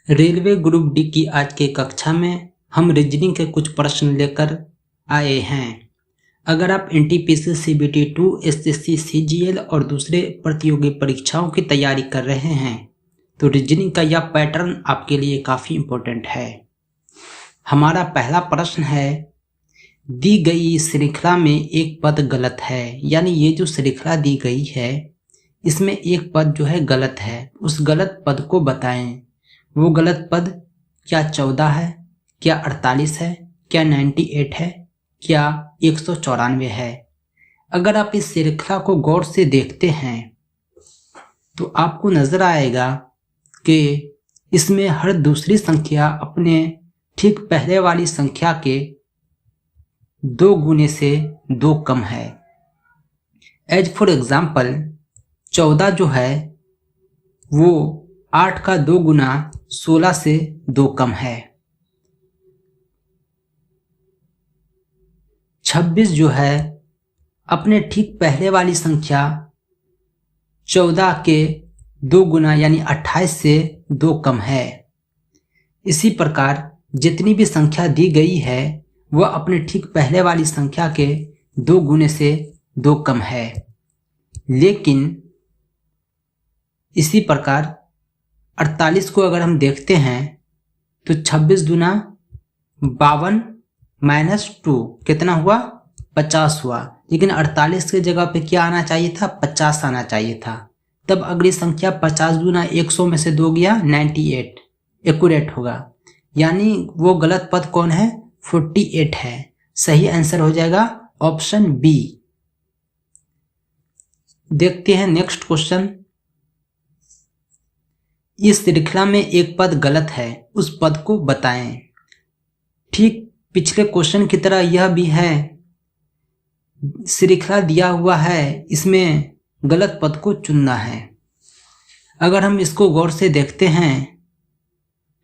Railway group D की आज की कक्षा में हम रीजनिंग के कुछ प्रश्न लेकर आए हैं। अगर आप एनटीपीसी, सीबीटी 2, एसएससी, सीजीएल और दूसरे प्रतियोगी परीक्षाओं की तैयारी कर रहे हैं तो रीजनिंग का यह पैटर्न आपके लिए काफ़ी इम्पोर्टेंट है। हमारा पहला प्रश्न है, दी गई श्रृंखला में एक पद गलत है। यानी ये जो श्रृंखला दी गई है इसमें एक पद जो है गलत है, उस गलत पद को बताएं। वो गलत पद क्या 14 है, क्या 48 है, क्या 98 है, क्या 194 है। अगर आप इस श्रृंखला को गौर से देखते हैं तो आपको नजर आएगा कि इसमें हर दूसरी संख्या अपने ठीक पहले वाली संख्या के 2 गुने से 2 कम है। एज फॉर एग्जाम्पल 14 जो है वो 8 का 2 गुना 16 से 2 कम है। 26 जो है अपने ठीक पहले वाली संख्या 14 के 2 गुना यानी 28 से 2 कम है। इसी प्रकार जितनी भी संख्या दी गई है वह अपने ठीक पहले वाली संख्या के 2 गुने से 2 कम है। लेकिन इसी प्रकार 48 को अगर हम देखते हैं तो 26 दूना 52 माइनस 2 कितना हुआ, 50 हुआ। लेकिन 48 की जगह पे क्या आना चाहिए था, 50 आना चाहिए था। तब अगली संख्या 50 दूना 100 में से 2 गया 98 एक्यूरेट होगा। यानी वो गलत पद कौन है, 48 है। सही आंसर हो जाएगा ऑप्शन बी। देखते हैं नेक्स्ट क्वेश्चन। इस श्रृंखला में एक पद गलत है, उस पद को बताएं। ठीक पिछले क्वेश्चन की तरह यह भी है, श्रृंखला दिया हुआ है, इसमें गलत पद को चुनना है। अगर हम इसको गौर से देखते हैं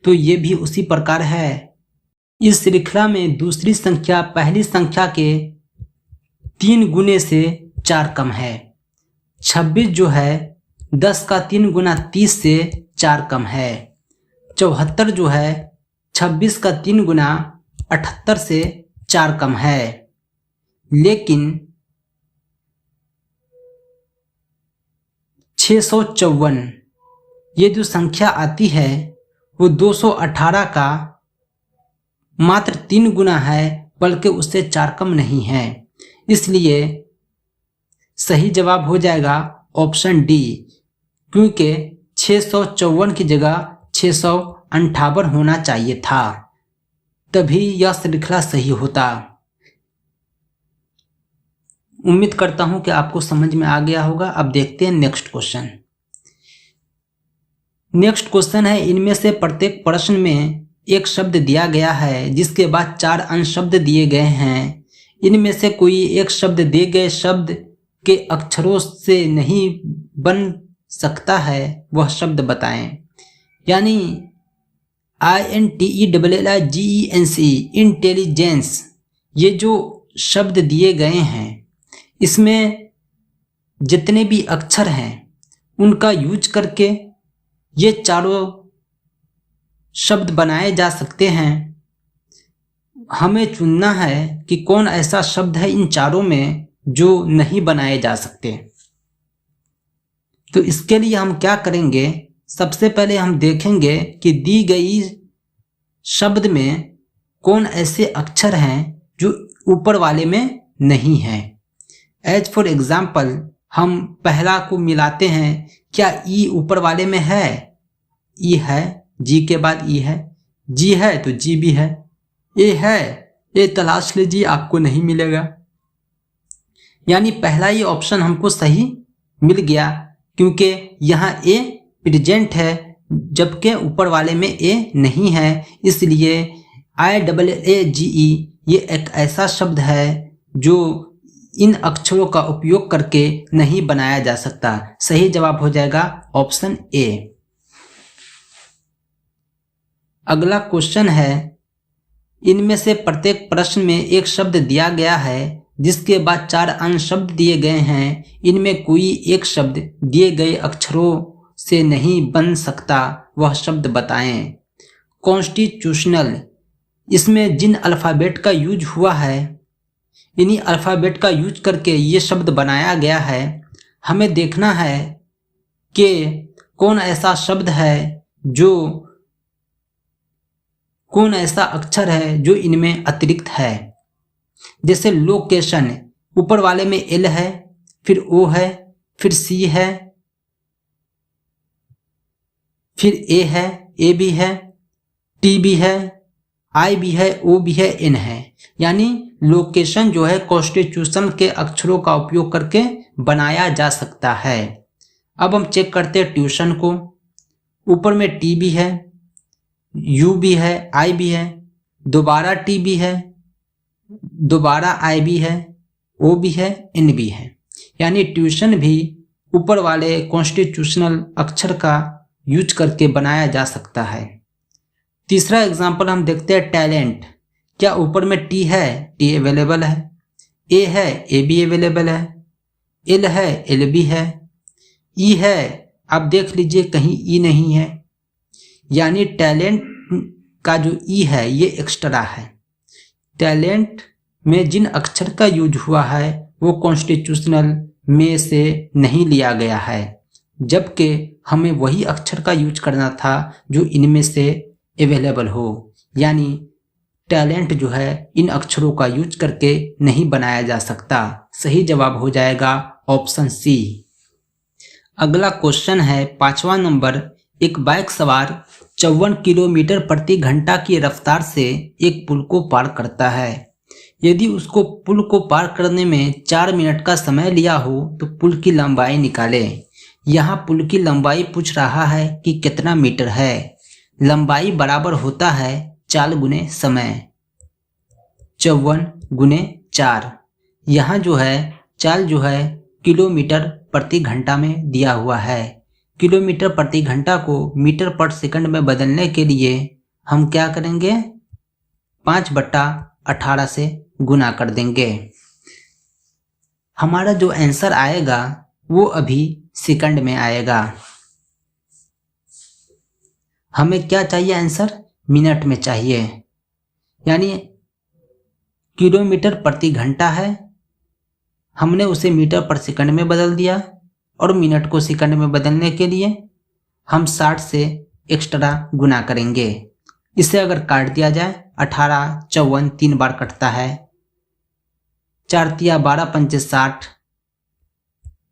तो ये भी उसी प्रकार है। इस श्रृंखला में दूसरी संख्या पहली संख्या के 3 गुने से 4 कम है। 26 जो है 10 का 3 गुना 30 से 4 कम है। 74 जो है 26 का 3 गुना 78 से 4 कम है। लेकिन 654 ये जो संख्या आती है वो 218 का मात्र 3 गुना है, बल्कि उससे 4 कम नहीं है। इसलिए सही जवाब हो जाएगा ऑप्शन डी, क्योंकि 654 की जगह 658 होना चाहिए था, तभी यह श्रृंखला सही होता। उम्मीद करता हूं कि आपको समझ में आ गया होगा। अब देखते हैं नेक्स्ट क्वेश्चन। नेक्स्ट क्वेश्चन है, इनमें से प्रत्येक प्रश्न में एक शब्द दिया गया है जिसके बाद 4 अन्य शब्द दिए गए हैं। इनमें से कोई एक शब्द दिए गए शब्द के अक्षरों से नहीं बन सकता है, वह शब्द बताएं। यानी INTELLIGENCE इंटेलिजेंस, ये जो शब्द दिए गए हैं इसमें जितने भी अक्षर हैं उनका यूज करके ये चारों शब्द बनाए जा सकते हैं। हमें चुनना है कि कौन ऐसा शब्द है इन चारों में जो नहीं बनाए जा सकते। तो इसके लिए हम क्या करेंगे, सबसे पहले हम देखेंगे कि दी गई शब्द में कौन ऐसे अक्षर हैं जो ऊपर वाले में नहीं हैं। एज फॉर एग्जाम्पल हम पहला को मिलाते हैं। क्या ई ऊपर वाले में है, ई है, जी के बाद ई है, जी है तो जी भी है, ए है, ए तलाश लीजिए आपको नहीं मिलेगा। यानी पहला ही ऑप्शन हमको सही मिल गया, क्योंकि यहाँ ए प्रेजेंट है जबकि ऊपर वाले में ए नहीं है। इसलिए IAAGE ये एक ऐसा शब्द है जो इन अक्षरों का उपयोग करके नहीं बनाया जा सकता। सही जवाब हो जाएगा ऑप्शन ए। अगला क्वेश्चन है, इनमें से प्रत्येक प्रश्न में एक शब्द दिया गया है जिसके बाद 4 अन्य शब्द दिए गए हैं। इनमें कोई एक शब्द दिए गए अक्षरों से नहीं बन सकता, वह शब्द बताएं। कॉन्स्टिट्यूशनल, इसमें जिन अल्फ़ाबेट का यूज हुआ है, इन्हीं अल्फ़ाबेट का यूज करके ये शब्द बनाया गया है। हमें देखना है कि कौन ऐसा शब्द है जो, कौन ऐसा अक्षर है जो इनमें अतिरिक्त है। जैसे लोकेशन, ऊपर वाले में एल है, फिर ओ है, फिर सी है, फिर ए है, ए भी है, टी भी है, आई भी है, ओ भी है, एन है। यानी लोकेशन जो है कॉन्स्टिट्यूशन के अक्षरों का उपयोग करके बनाया जा सकता है। अब हम चेक करते हैं ट्यूशन को। ऊपर में टी भी है, यू भी है, आई भी है, दोबारा टी भी है, दोबारा आई भी है, ओ भी है, एन भी है। यानी ट्यूशन भी ऊपर वाले कॉन्स्टिट्यूशनल अक्षर का यूज करके बनाया जा सकता है। तीसरा एग्जांपल हम देखते हैं टैलेंट। क्या ऊपर में टी है, टी अवेलेबल है, ए है, ए भी अवेलेबल है, एल है, एल भी है, ई है, आप देख लीजिए कहीं ई नहीं है। यानी टैलेंट का जो ई है ये एक्स्ट्रा है। टैलेंट में जिन अक्षर का यूज हुआ है वो कॉन्स्टिट्यूशनल में से नहीं लिया गया है, जबकि हमें वही अक्षर का यूज करना था जो इनमें से अवेलेबल हो। यानी टैलेंट जो है इन अक्षरों का यूज करके नहीं बनाया जा सकता। सही जवाब हो जाएगा ऑप्शन सी। अगला क्वेश्चन है 5वां नंबर। एक बाइक सवार 54 किलोमीटर प्रति घंटा की रफ्तार से एक पुल को पार करता है। यदि उसको पुल को पार करने में 4 मिनट का समय लिया हो तो पुल की लंबाई निकालें। यहाँ पुल की लंबाई पूछ रहा है कि कितना मीटर है। लंबाई बराबर होता है 4 गुने समय, 54 गुने 4। यहाँ जो है चाल जो है किलोमीटर प्रति घंटा में दिया हुआ है। किलोमीटर प्रति घंटा को मीटर पर सेकंड में बदलने के लिए हम क्या करेंगे, 5/18 से गुना कर देंगे। हमारा जो आंसर आएगा वो अभी सेकंड में आएगा। हमें क्या चाहिए आंसर, मिनट में चाहिए। यानी किलोमीटर प्रति घंटा है, हमने उसे मीटर पर सेकंड में बदल दिया, और मिनट को सेकंड में बदलने के लिए हम 60 से एक्स्ट्रा गुना करेंगे। इसे अगर काट दिया जाए, 18, 54 3 बार कटता है, 4 तिया 12 पंचे 60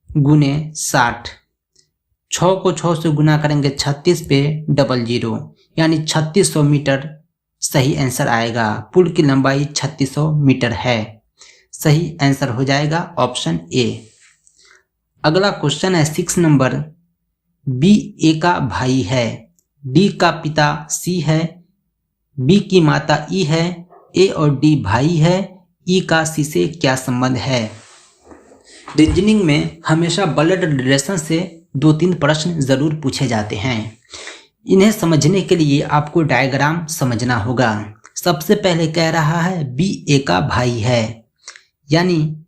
गुने 60, 6 को 6 से गुना करेंगे 36 पे 00, यानी 3600 मीटर सही आंसर आएगा। पुल की लंबाई 3600 मीटर है। सही आंसर हो जाएगा ऑप्शन ए। अगला क्वेश्चन है 6 नंबर। बी ए का भाई है, डी का पिता सी है, बी की माता ई है, ए और डी भाई है, ई का सी से क्या संबंध है। रीजनिंग में हमेशा ब्लड रिलेशन से 2-3 प्रश्न जरूर पूछे जाते हैं। इन्हें समझने के लिए आपको डायग्राम समझना होगा। सबसे पहले कह रहा है बी ए का भाई है, यानी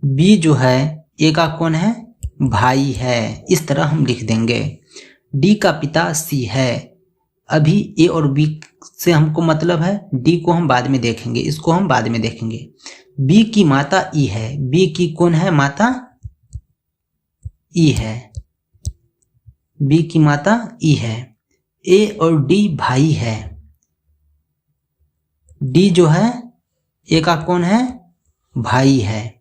बी जो है ए का कौन है, भाई है। इस तरह हम लिख देंगे। डी का पिता सी है। अभी ए और बी से हमको मतलब है, डी को हम बाद में देखेंगे, इसको हम बाद में देखेंगे। बी की माता ई है, बी की कौन है माता, ई है, बी की माता ई है। ए और डी भाई है। डी जो है ए का कौन है, भाई है।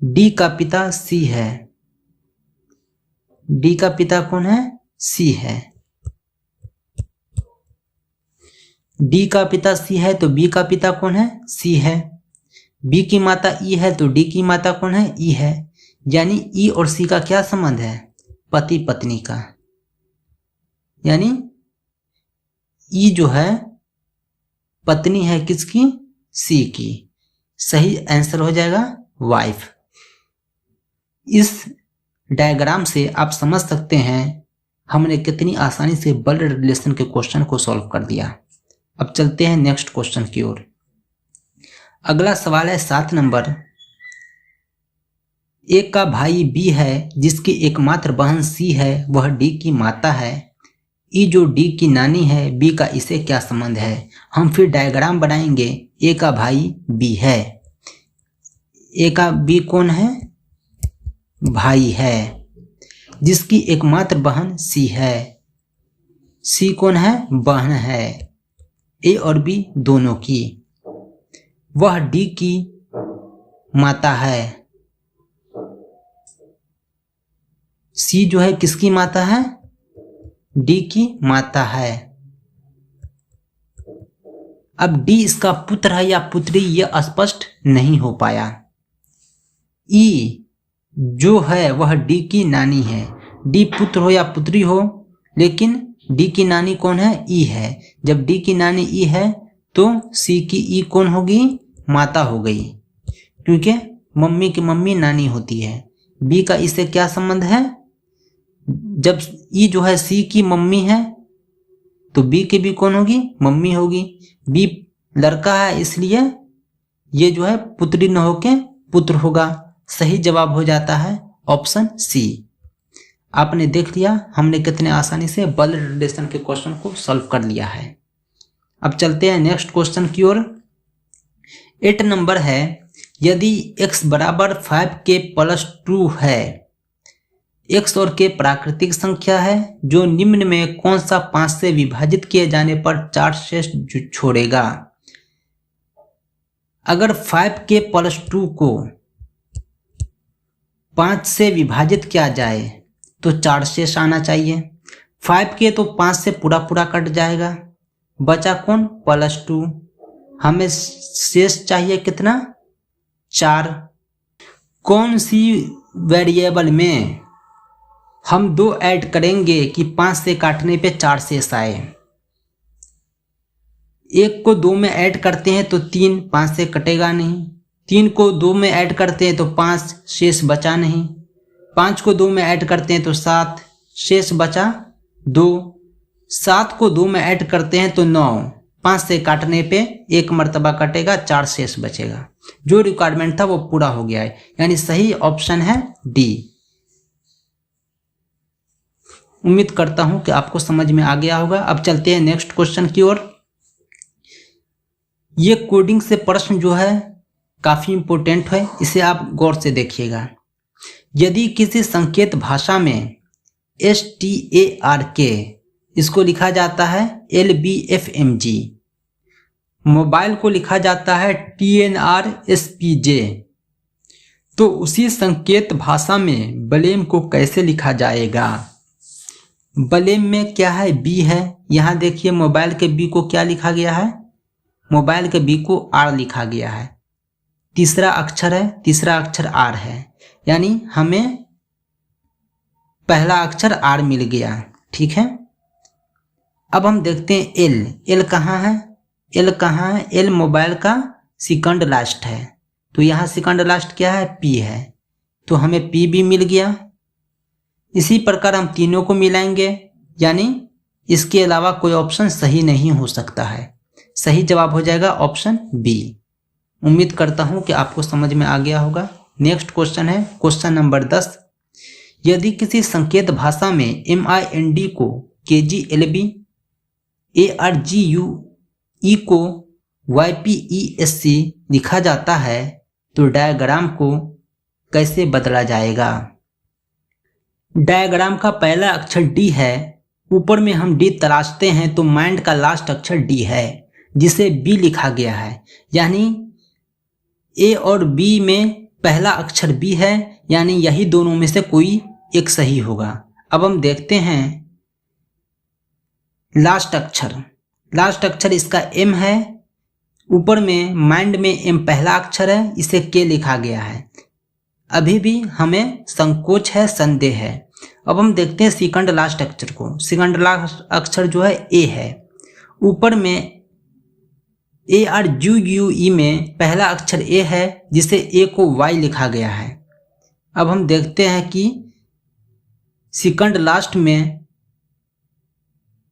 डी का पिता सी है, डी का पिता कौन है, सी है। डी का पिता सी है तो बी का पिता कौन है, सी है। बी की माता ई है तो डी की माता कौन है, ई है। यानी ई और सी का क्या संबंध है, पति पत्नी का। यानी ई जो है पत्नी है किसकी, सी की। सही आंसर हो जाएगा वाइफ। इस डायग्राम से आप समझ सकते हैं हमने कितनी आसानी से ब्लड रिलेशन के क्वेश्चन को सॉल्व कर दिया। अब चलते हैं नेक्स्ट क्वेश्चन की ओर। अगला सवाल है 7 नंबर। ए का भाई बी है जिसकी एकमात्र बहन सी है, वह डी की माता है। ई जो डी की नानी है, बी का इसे क्या संबंध है? हम फिर डायग्राम बनाएंगे। ए का भाई बी है, ए का बी कौन है? भाई है, जिसकी एकमात्र बहन सी है। सी कौन है? बहन है ए और बी दोनों की। वह डी की माता है। सी जो है किसकी माता है? डी की माता है। अब डी इसका पुत्र है या पुत्री, यह स्पष्ट नहीं हो पाया। ई जो है वह डी की नानी है। डी पुत्र हो या पुत्री हो, लेकिन डी की नानी कौन है? ई है। जब डी की नानी ई है तो सी की ई कौन होगी? माता हो गई, क्योंकि मम्मी की मम्मी नानी होती है। बी का इससे क्या संबंध है? जब ई जो है सी की मम्मी है तो बी की भी कौन होगी? मम्मी होगी। बी लड़का है, इसलिए ये जो है पुत्री न होके पुत्र होगा। सही जवाब हो जाता है ऑप्शन सी। आपने देख लिया हमने कितने आसानी से बल रिलेशन के क्वेश्चन को सॉल्व कर लिया है। अब चलते हैं नेक्स्ट क्वेश्चन की ओर। 8 नंबर है, यदि x बराबर 5k + 2 है, x और k प्राकृतिक संख्या है जो निम्न में कौन सा 5 से विभाजित किए जाने पर 4 शेष छोड़ेगा? अगर 5k + 2 को 5 से विभाजित किया जाए तो 4 शेष आना चाहिए। 5k तो 5 से पूरा पूरा कट जाएगा, बचा कौन? +2। हमें शेष चाहिए कितना? 4। कौन सी वेरिएबल में हम 2 ऐड करेंगे कि 5 से काटने पे 4 शेष आए? 1 को 2 में ऐड करते हैं तो 3, 5 से कटेगा नहीं। 3 को 2 में ऐड करते हैं तो 5, शेष बचा नहीं। 5 को 2 में ऐड करते हैं तो 7, शेष बचा 2। 7 को 2 में ऐड करते हैं तो 9, 5 से काटने पे 1 मर्तबा कटेगा, 4 शेष बचेगा। जो रिक्वायरमेंट था वो पूरा हो गया है, यानी सही ऑप्शन है डी। उम्मीद करता हूं कि आपको समझ में आ गया होगा। अब चलते हैं नेक्स्ट क्वेश्चन की ओर। ये कोडिंग से प्रश्न जो है काफी इंपॉर्टेंट है, इसे आप गौर से देखिएगा। यदि किसी संकेत भाषा में STARK इसको लिखा जाता है LBFMG, मोबाइल को लिखा जाता है TNRSPJ, तो उसी संकेत भाषा में ब्लेम को कैसे लिखा जाएगा? ब्लेम में क्या है? बी है। यहाँ देखिए मोबाइल के बी को क्या लिखा गया है? मोबाइल के बी को R लिखा गया है। तीसरा अक्षर है, तीसरा अक्षर R है, यानी हमें पहला अक्षर R मिल गया। ठीक है, अब हम देखते हैं L कहाँ है? L कहाँ है? L मोबाइल का सेकंड लास्ट है, तो यहाँ सेकंड लास्ट क्या है? P है, तो हमें P भी मिल गया। इसी प्रकार हम तीनों को मिलाएंगे, यानी इसके अलावा कोई ऑप्शन सही नहीं हो सकता है। सही जवाब हो जाएगा ऑप्शन बी। उम्मीद करता हूं कि आपको समझ में आ गया होगा। नेक्स्ट क्वेश्चन है क्वेश्चन नंबर 10। यदि किसी संकेत भाषा में MIND को KGLB, ARGUE को YPESC लिखा जाता है तो डायग्राम को कैसे बदला जाएगा? डायग्राम का पहला अक्षर डी है, ऊपर में हम डी तराशते हैं तो माइंड का लास्ट अक्षर डी है जिसे बी लिखा गया है, यानी ए और बी में पहला अक्षर बी है, यानी यही दोनों में से कोई एक सही होगा। अब हम देखते हैं लास्ट अक्षर इसका एम है, ऊपर में माइंड में एम पहला अक्षर है, इसे के लिखा गया है। अभी भी हमें संकोच है, संदेह है। अब हम देखते हैं सेकंड लास्ट अक्षर को। सेकंड लास्ट अक्षर जो है ए है, ऊपर में ARGUE में पहला अक्षर ए है जिसे ए को वाई लिखा गया है। अब हम देखते हैं कि सेकंड लास्ट में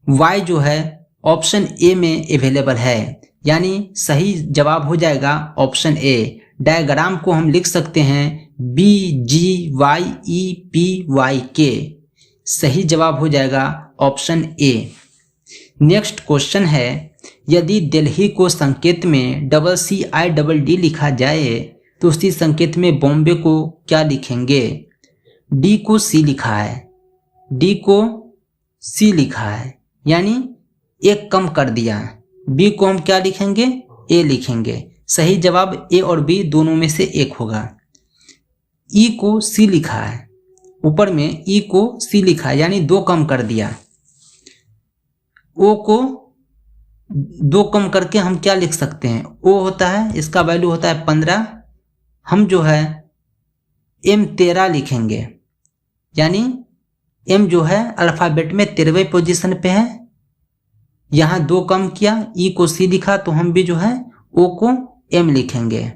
वाई जो है ऑप्शन ए में अवेलेबल है, यानी सही जवाब हो जाएगा ऑप्शन ए। डायग्राम को हम लिख सकते हैं BGYEPYK। सही जवाब हो जाएगा ऑप्शन ए। नेक्स्ट क्वेश्चन है, यदि दिल्ली को संकेत में CCIDD लिखा जाए तो उसी संकेत में बॉम्बे को क्या लिखेंगे? डी को सी लिखा है, डी को सी लिखा है, यानी एक कम कर दिया। बी को हम क्या लिखेंगे? ए लिखेंगे। सही जवाब ए और बी दोनों में से एक होगा। ई को सी लिखा है, ऊपर में ई को सी लिखा है, यानी दो कम कर दिया। ओ को दो कम करके हम क्या लिख सकते हैं? ओ होता है, इसका वैल्यू होता है 15, हम जो है एम 13 लिखेंगे, यानी एम जो है अल्फ़ाबेट में 13वें पोजीशन पे है। यहाँ दो कम किया, ई को सी लिखा, तो हम भी जो है ओ को एम लिखेंगे,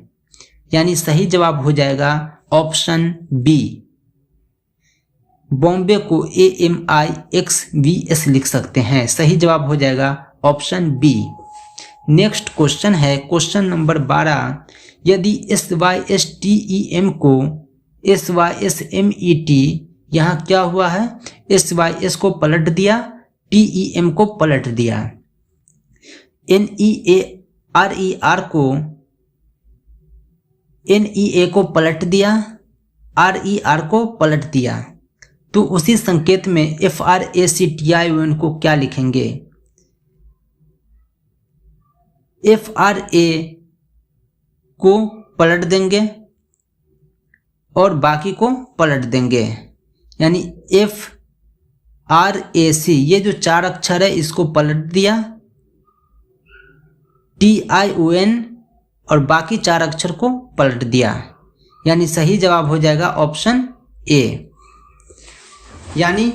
यानी सही जवाब हो जाएगा ऑप्शन बी। बॉम्बे को AMIXVS लिख सकते हैं। सही जवाब हो जाएगा ऑप्शन बी। नेक्स्ट क्वेश्चन है क्वेश्चन नंबर 12, यदि SYSTEM को SYSMET, यहाँ क्या हुआ है? SYS को पलट दिया, TEM को पलट दिया, NEARER को NEA को पलट दिया, RER को पलट दिया, तो उसी संकेत में FRACTION को क्या लिखेंगे? FRA को पलट देंगे और बाकी को पलट देंगे, यानी FRAC, ये जो 4 अक्षर है इसको पलट दिया, TION और बाकी 4 अक्षर को पलट दिया, यानी सही जवाब हो जाएगा ऑप्शन ए। यानी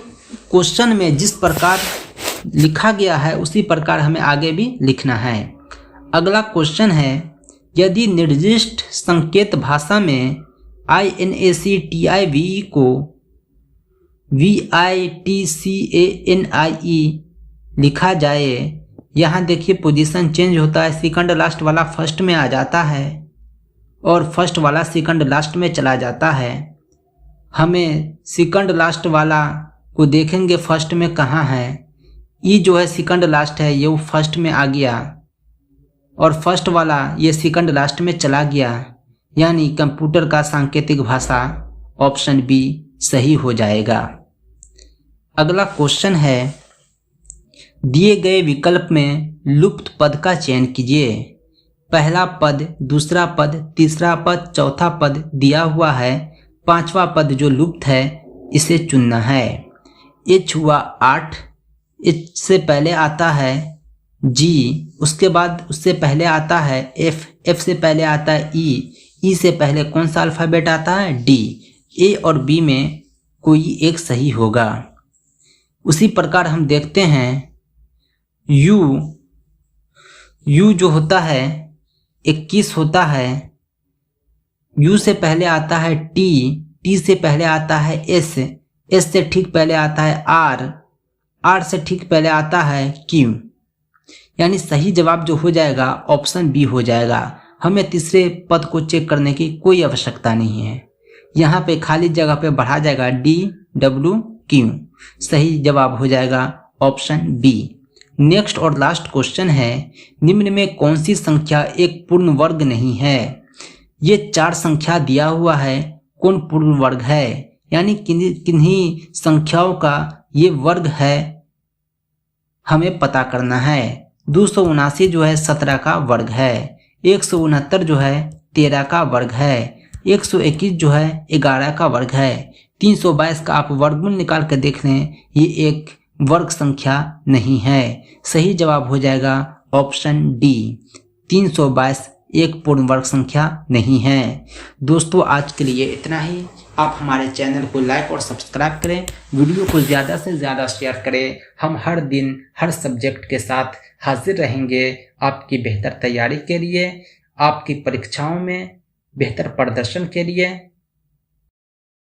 क्वेश्चन में जिस प्रकार लिखा गया है उसी प्रकार हमें आगे भी लिखना है। अगला क्वेश्चन है, यदि निर्दिष्ट संकेत भाषा में INACTIVE को VITCANIE लिखा जाए, यहाँ देखिए पोजीशन चेंज होता है, सेकंड लास्ट वाला फर्स्ट में आ जाता है और फर्स्ट वाला सेकंड लास्ट में चला जाता है। हमें सेकंड लास्ट वाला को देखेंगे फर्स्ट में कहाँ है। ई जो है सेकंड लास्ट है, ये वो फर्स्ट में आ गया और फर्स्ट वाला ये सेकंड लास्ट में चला गया, यानी कंप्यूटर का सांकेतिक भाषा ऑप्शन बी सही हो जाएगा। अगला क्वेश्चन है, दिए गए विकल्प में लुप्त पद का चयन कीजिए। पहला पद, दूसरा पद, तीसरा पद, चौथा पद दिया हुआ है, पांचवा पद जो लुप्त है इसे चुनना है। H हुआ 8, H से पहले आता है G, उसके बाद उससे पहले आता है F, F से पहले आता है E, E से पहले कौन सा अल्फ़ाबेट आता है? D। A और B में कोई एक सही होगा। उसी प्रकार हम देखते हैं U जो होता है 21 होता है, U से पहले आता है T, T से पहले आता है S, S से ठीक पहले आता है R, R से ठीक पहले आता है Q, यानी सही जवाब जो हो जाएगा ऑप्शन बी हो जाएगा। हमें तीसरे पद को चेक करने की कोई आवश्यकता नहीं है, यहाँ पे खाली जगह पे बढ़ा जाएगा DWQ। सही जवाब हो जाएगा ऑप्शन बी। नेक्स्ट और लास्ट क्वेश्चन है, निम्न में कौन सी संख्या एक पूर्ण वर्ग नहीं है? ये 4 संख्या दिया हुआ है, कौन पूर्ण वर्ग है? यानी किन्हीं संख्याओं का ये वर्ग है, हमें पता करना है। 279 जो है 17 का वर्ग है, 169 जो है 13 का वर्ग है, 121 जो है 11 का वर्ग है, 322 का आप वर्गमूल निकाल कर देख लें, ये एक वर्ग संख्या नहीं है। सही जवाब हो जाएगा ऑप्शन डी, 322 एक पूर्ण वर्ग संख्या नहीं है। दोस्तों आज के लिए इतना ही। आप हमारे चैनल को लाइक और सब्सक्राइब करें, वीडियो को ज़्यादा से ज़्यादा शेयर करें। हम हर दिन हर सब्जेक्ट के साथ हाजिर रहेंगे आपकी बेहतर तैयारी के लिए, आपकी परीक्षाओं में बेहतर प्रदर्शन के लिए।